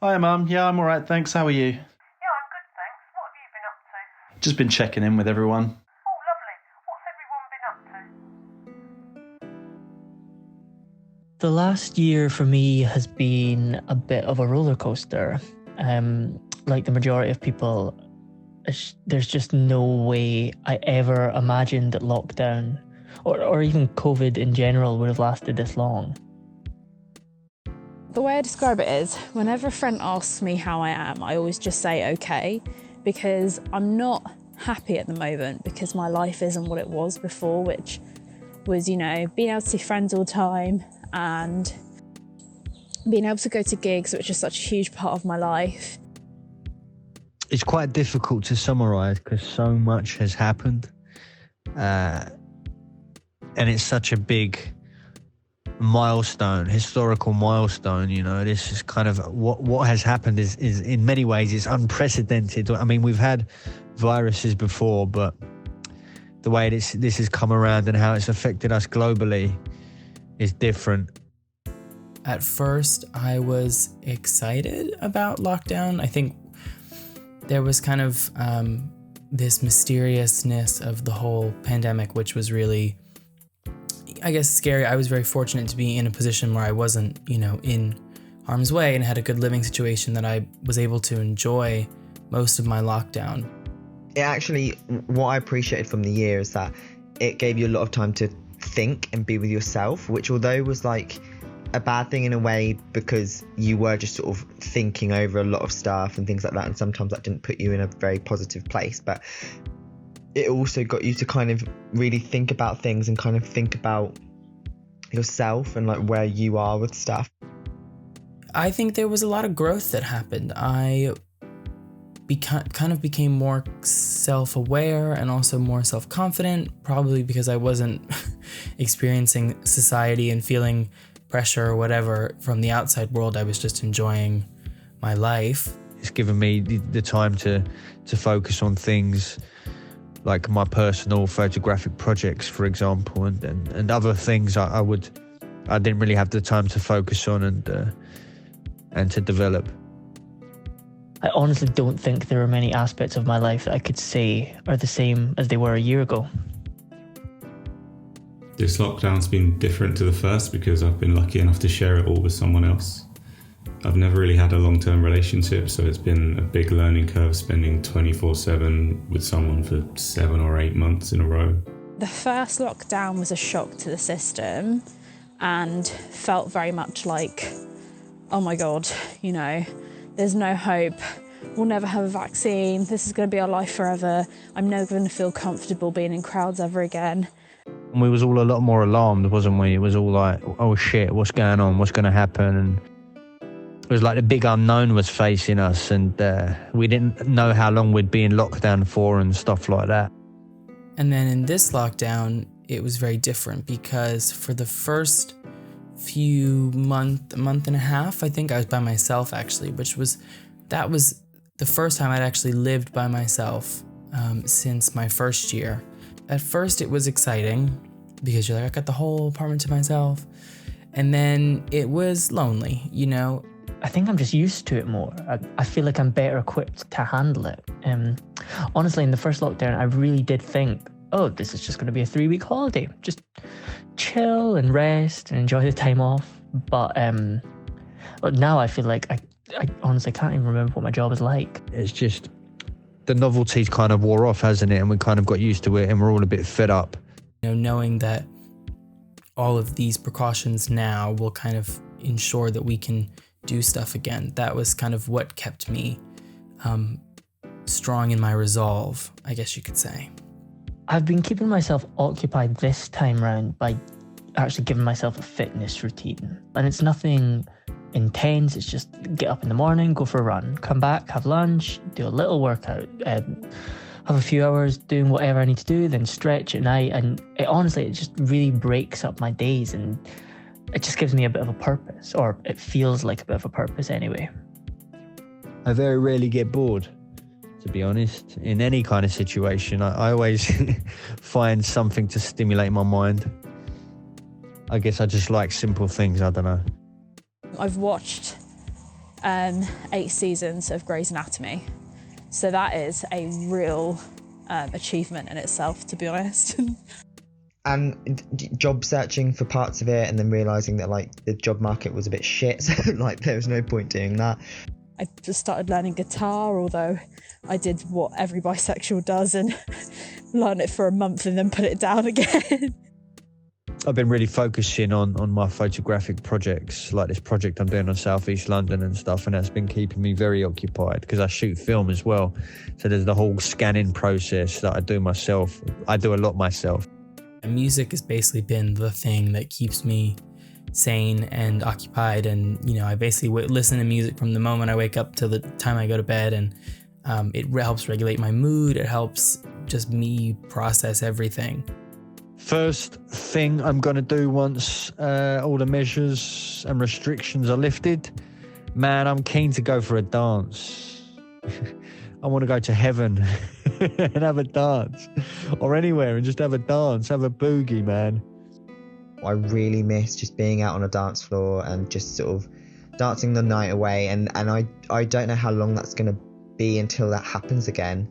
Hi, Mum. Yeah, I'm all right, thanks. How are you? Yeah, I'm good, thanks. What have you been up to? Just been checking in with everyone. Oh, lovely. What's everyone been up to? The last year for me has been a bit of a roller coaster. Like the majority of people, there's just no way I ever imagined that lockdown or even COVID in general would have lasted this long. The way I describe it is, whenever a friend asks me how I am, I always just say okay, because I'm not happy at the moment because my life isn't what it was before, which was, being able to see friends all the time and being able to go to gigs, which is such a huge part of my life. It's quite difficult to summarise because so much has happened. And it's such a big milestone, historical milestone, this is kind of what has happened is in many ways it's unprecedented. I mean, we've had viruses before, but the way this has come around and how it's affected us globally is different. At first, I was excited about lockdown. I think there was kind of this mysteriousness of the whole pandemic, which was really, I guess, scary. I was very fortunate to be in a position where I wasn't, in harm's way and had a good living situation that I was able to enjoy most of my lockdown. What I appreciated from the year is that it gave you a lot of time to think and be with yourself, which although was like a bad thing in a way because you were just sort of thinking over a lot of stuff and things like that, and sometimes that didn't put you in a very positive place, but it also got you to kind of really think about things and kind of think about yourself and like where you are with stuff. I think there was a lot of growth that happened. I kind of became more self-aware and also more self-confident, probably because I wasn't experiencing society and feeling pressure or whatever from the outside world. I was just enjoying my life. It's given me the time to focus on things like my personal photographic projects, for example, and other things I didn't really have the time to focus on and to develop. I honestly don't think there are many aspects of my life that I could say are the same as they were a year ago. This lockdown's been different to the first because I've been lucky enough to share it all with someone else. I've never really had a long-term relationship, so it's been a big learning curve spending 24/7 with someone for 7 or 8 months in a row. The first lockdown was a shock to the system and felt very much like, oh my God, there's no hope. We'll never have a vaccine. This is going to be our life forever. I'm never going to feel comfortable being in crowds ever again. We was all a lot more alarmed, wasn't we? It was all like, oh shit, what's going on? What's going to happen? And it was like the big unknown was facing us, and we didn't know how long we'd be in lockdown for and stuff like that. And then in this lockdown, it was very different because for the first few month and a half, I think I was by myself actually, that was the first time I'd actually lived by myself since my first year. At first it was exciting because you're like, I got the whole apartment to myself. And then it was lonely, I think I'm just used to it more. I feel like I'm better equipped to handle it. Honestly, in the first lockdown, I really did think, oh, this is just going to be a 3-week holiday. Just chill and rest and enjoy the time off. But now I feel like I honestly can't even remember what my job is like. It's just the novelty's kind of wore off, hasn't it? And we kind of got used to it and we're all a bit fed up. Knowing that all of these precautions now will kind of ensure that we can do stuff again. That was kind of what kept me strong in my resolve, I guess you could say. I've been keeping myself occupied this time round by actually giving myself a fitness routine. And it's nothing intense, it's just get up in the morning, go for a run, come back, have lunch, do a little workout, have a few hours doing whatever I need to do, then stretch at night. And it just really breaks up my days and it just gives me a bit of a purpose, or it feels like a bit of a purpose anyway. I very rarely get bored, to be honest. In any kind of situation, I always find something to stimulate my mind. I guess I just like simple things, I don't know. I've watched 8 seasons of Grey's Anatomy. So that is a real achievement in itself, to be honest. And job searching for parts of it, and then realising that like the job market was a bit shit, so like there was no point doing that. I just started learning guitar, although I did what every bisexual does and learn it for a month and then put it down again. I've been really focusing on my photographic projects, like this project I'm doing on South East London and stuff, and that's been keeping me very occupied because I shoot film as well. So there's the whole scanning process that I do myself. I do a lot myself. Music has basically been the thing that keeps me sane and occupied, and I basically listen to music from the moment I wake up till the time I go to bed, and it helps regulate my mood. It helps just me process everything. First thing I'm going to do once all the measures and restrictions are lifted, man, I'm keen to go for a dance. I want to go to heaven and have a dance, or anywhere and just have a dance, have a boogie, man. I really miss just being out on a dance floor and just sort of dancing the night away, and I don't know how long that's going to be until that happens again.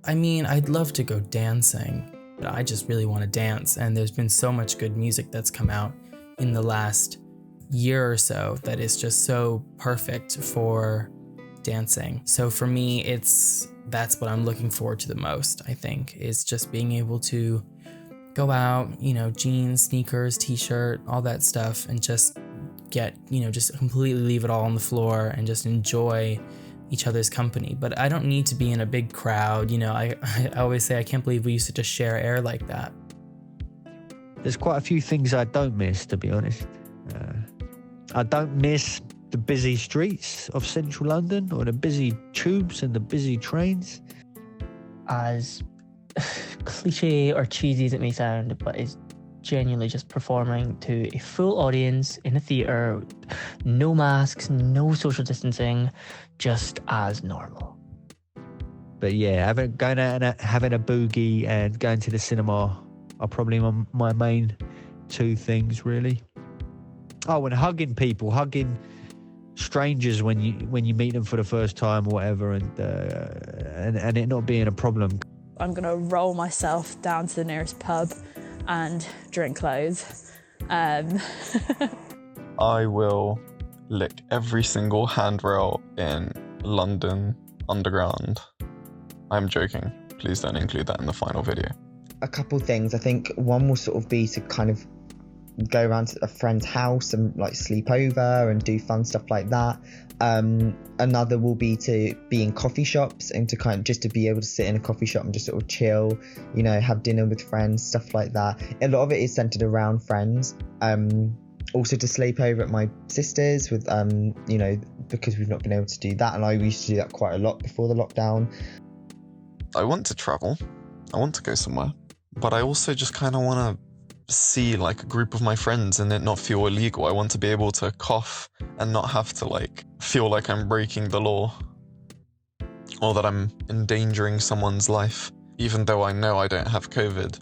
I mean, I'd love to go dancing, but I just really want to dance, and there's been so much good music that's come out in the last year or so that is just so perfect for dancing. So for me, that's what I'm looking forward to the most, I think, is just being able to go out, jeans, sneakers, t-shirt, all that stuff, and just get, just completely leave it all on the floor and just enjoy each other's company. But I don't need to be in a big crowd. I always say I can't believe we used to just share air like that. There's quite a few things I don't miss, to be honest. I don't miss the busy streets of central London, or the busy tubes and the busy trains. As cliche or cheesy as it may sound, but it's genuinely just performing to a full audience in a theatre, no masks, no social distancing, just as normal. But yeah, going out and having a boogie and going to the cinema are probably my main two things, really. Oh, and hugging people, hugging strangers when you meet them for the first time or whatever, and it not being a problem. I'm going to roll myself down to the nearest pub and drink loads. I will lick every single handrail in London Underground. I'm joking. Please don't include that in the final video. A couple things. I think one will sort of be to kind of go around to a friend's house and like sleep over and do fun stuff like that. Another will be to be in coffee shops and to kind of just to be able to sit in a coffee shop and just sort of chill, have dinner with friends, stuff like that. A lot of it is centered around friends. Also to sleep over at my sister's with, because we've not been able to do that, and I used to do that quite a lot before the lockdown. I want to travel. I want to go somewhere, but I also just kind of want to see like a group of my friends and it not feel illegal. I want to be able to cough and not have to feel like I'm breaking the law or that I'm endangering someone's life, even though I know I don't have COVID,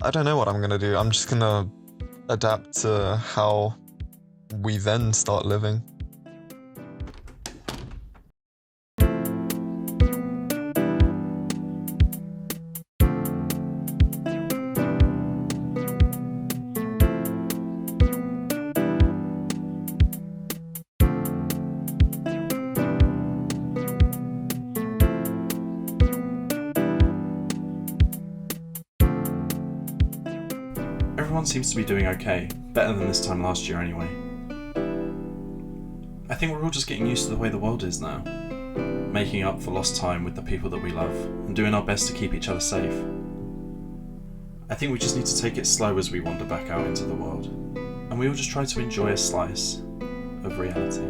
I don't know what I'm going to do. I'm just going to adapt to how we then start living. Everyone seems to be doing okay, better than this time last year anyway. I think we're all just getting used to the way the world is now, making up for lost time with the people that we love, and doing our best to keep each other safe. I think we just need to take it slow as we wander back out into the world, and we all just try to enjoy a slice of reality.